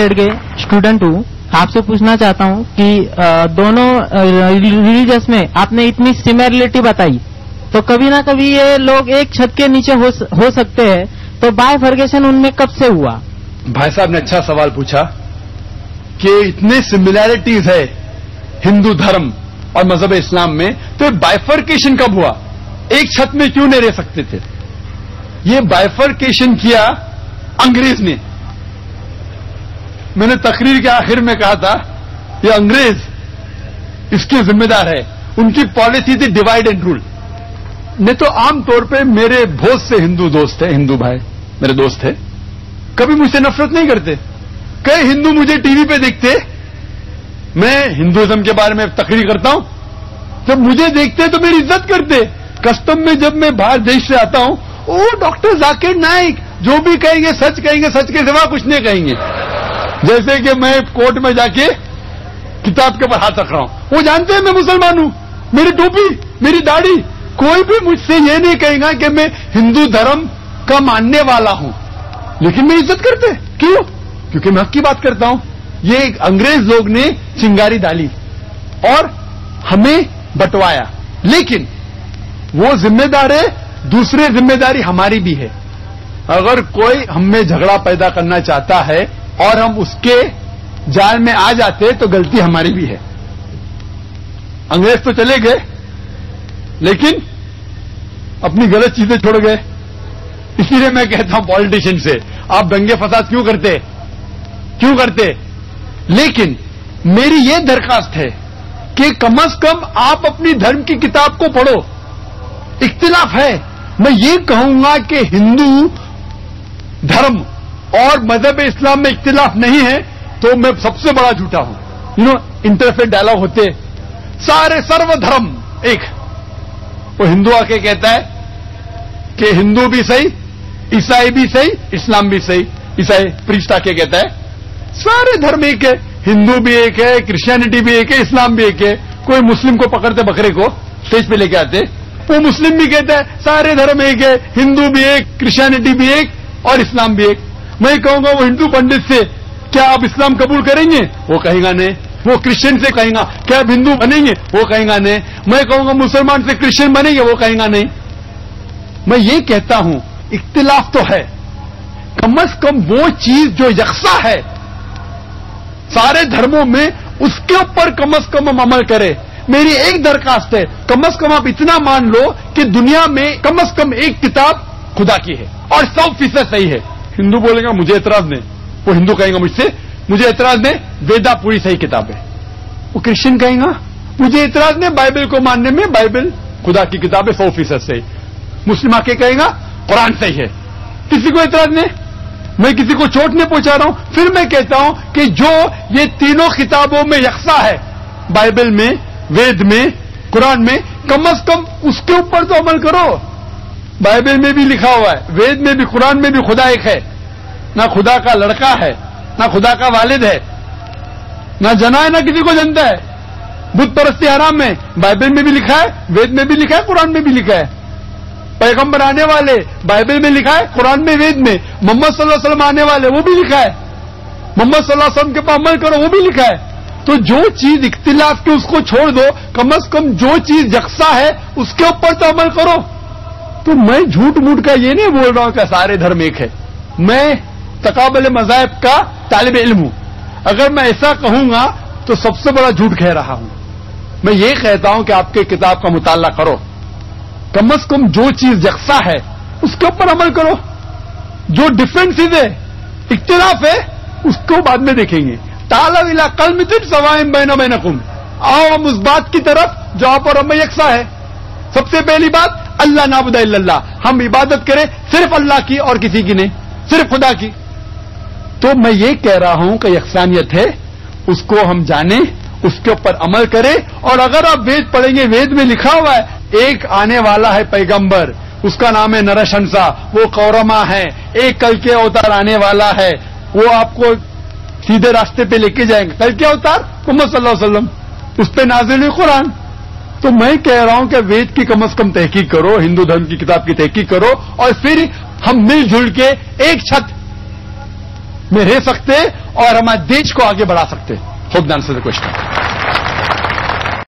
State के student हूँ, आपसे पूछना चाहता हूँ कि दोनों रिलीजियस में आपने इतनी सिमिलरिटी बताई, तो कभी ना कभी ये लोग एक छत के नीचे हो सकते हैं, तो बाइफर्केशन उनमें कब से हुआ? भाई साहब ने अच्छा सवाल पूछा कि इतने सिमिलैरिटीज है हिंदू धर्म और मजहब इस्लाम में, तो बाइफर्केशन कब हुआ? एक छत में क्यों नहीं रह सकते थे? ये बाइफर्केशन किया अंग्रेज ने। मैंने तकरीर के आखिर में कहा था ये अंग्रेज इसके जिम्मेदार है, उनकी पॉलिसी थी डिवाइड एंड रूल। नहीं तो आमतौर पे मेरे बहुत से हिंदू दोस्त हैं, हिंदू भाई मेरे दोस्त हैं, कभी मुझसे नफरत नहीं करते। कई हिंदू मुझे टीवी पे देखते, मैं हिंदुइज्म के बारे में तकरीर करता हूं, जब मुझे देखते तो मेरी इज्जत करते। कस्टम में जब मैं बाहर देश से आता हूं, ओ डॉक्टर जाकिर नाइक, जो भी कहेंगे सच कहेंगे, सच के सिवा कुछ नहीं कहेंगे। जैसे कि मैं कोर्ट में जाके किताब के ऊपर हाथ रख रहा हूं, वो जानते हैं मैं मुसलमान हूं, मेरी टोपी, मेरी दाढ़ी, कोई भी मुझसे ये नहीं कहेगा कि मैं हिंदू धर्म का मानने वाला हूं, लेकिन मेरी इज्जत करते। क्यों? क्योंकि मैं हक की बात करता हूं। ये अंग्रेज लोग ने चिंगारी डाली और हमें बंटवाया, लेकिन वो जिम्मेदार है, दूसरी जिम्मेदारी हमारी भी है। अगर कोई हमें झगड़ा पैदा करना चाहता है और हम उसके जाल में आ जाते तो गलती हमारी भी है। अंग्रेज तो चले गए, लेकिन अपनी गलत चीजें छोड़ गए। इसीलिए मैं कहता हूं पॉलिटिशियन से, आप दंगे फसाद क्यों करते? लेकिन मेरी ये दरखास्त है कि कम से कम आप अपनी धर्म की किताब को पढ़ो। इख्तिलाफ है, मैं ये कहूंगा कि हिंदू धर्म और मजहब इस्लाम में इख्तिलाफ नहीं है तो मैं सबसे बड़ा झूठा हूं। इंटरफेथ डायलॉग होते, सारे सर्वधर्म एक, वो हिंदू आके कहता है कि हिंदू भी सही, ईसाई भी सही, इस्लाम भी सही। ईसाई प्रीस्ट आके कहता है सारे धर्म एक है, हिंदू भी एक है, क्रिश्चियनिटी भी एक है, इस्लाम भी एक है। कोई मुस्लिम को पकड़ते बकरे को स्टेज पे लेके आते, वो मुस्लिम भी कहता है सारे धर्म एक है, हिंदू भी एक, क्रिश्चियनिटी भी एक और इस्लाम भी एक। मैं कहूंगा वो हिंदू पंडित से, क्या आप इस्लाम कबूल करेंगे? वो कहेगा नहीं। वो क्रिश्चियन से कहेगा क्या आप हिंदू बनेंगे? वो कहेगा नहीं। मैं कहूंगा मुसलमान से क्रिश्चियन बनेंगे? वो कहेगा नहीं। मैं ये कहता हूं इख्तिलाफ तो है, कम से कम वो चीज जो यकसा है सारे धर्मों में, उसके ऊपर कम से कम हम अमल करें। मेरी एक दरखास्त है, कम से कम आप इतना मान लो कि दुनिया में कम से कम एक किताब खुदा की है और 100% सही है। हिंदू बोलेगा मुझे एतराज नहीं, वो हिंदू कहेगा मुझसे मुझे एतराज नहीं, वेदा पूरी सही किताब है। वो क्रिश्चियन कहेगा मुझे एतराज नहीं, बाइबल को मानने में, बाइबल खुदा की किताब है 100% सही। मुस्लिम आके कहेगा कुरान सही है। किसी को एतराज नहीं, मैं किसी को चोट नहीं पहुंचा रहा हूं। फिर मैं कहता हूं कि जो ये तीनों किताबों में यकसा है, बाइबल में, वेद में, कुरान में, कम से कम उसके ऊपर तो अमल करो। बाइबल में भी लिखा हुआ है, वेद में भी, कुरान में भी खुदा एक है, ना खुदा का लड़का है, ना खुदा का वालिद है, ना जना है, ना किसी को जनता है। बुत परस्ती हराम है, बाइबल में भी लिखा है, वेद में भी लिखा है, कुरान में भी लिखा है। पैगंबर आने वाले, बाइबल में लिखा है, कुरान में, वेद में। मोहम्मद सल्लल्लाहु अलैहि वसल्लम आने वाले, वो भी लिखा है। मोहम्मद सल्लल्लाहु अलैहि वसल्लम के ऊपर अमल करो, वो भी लिखा है। तो जो चीज इख्तिलाफ की उसको छोड़ दो, कम से कम जो चीज यकसा है उसके ऊपर तो अमल करो। तो मैं झूठ मूठ का ये नहीं बोल रहा हूं कि सारे धर्म एक है। मैं तकाबुल मज़ाहिब का तालिब इल्म हूं। अगर मैं ऐसा कहूंगा तो सबसे बड़ा झूठ कह रहा हूं। मैं ये कहता हूं कि आपके किताब का मुताला करो, कम से कम जो चीज यकसा है उसके ऊपर अमल करो। जो डिफरेंसेस है, इख्तिलाफ है, उसको बाद में देखेंगे। ताला इला कलमितिन सवाइम बैना बैनकुम, आओ हम उस बात की तरफ जहां पर हमें यकसा है। सबसे पहली बात, अल्लाह नाबुदा इल्लल्लाह, हम इबादत करें सिर्फ अल्लाह की और किसी की नहीं, सिर्फ खुदा की। तो मैं ये कह रहा हूं कि यकसानियत है, उसको हम जाने, उसके ऊपर अमल करें। और अगर आप वेद पढ़ेंगे, वेद में लिखा हुआ है एक आने वाला है पैगंबर, उसका नाम है नरशंसा, वो कौरमा है, एक कल के अवतार आने वाला है, वो आपको सीधे रास्ते पे लेके जाएंगे। कल के अवतार मोहम्मद सल्लल्लाहु अलैहि वसल्लम, उस पे नाज़िल हुई कुरान। तो मैं कह रहा हूं कि वेद की कम से कम तहकीक करो, हिंदू धर्म की किताब की तहकीक करो, और फिर हम मिलजुल के एक छत میں رہ سکتے اور ہمارے دیش کو آگے بڑھا سکتے. Hope the answer the question.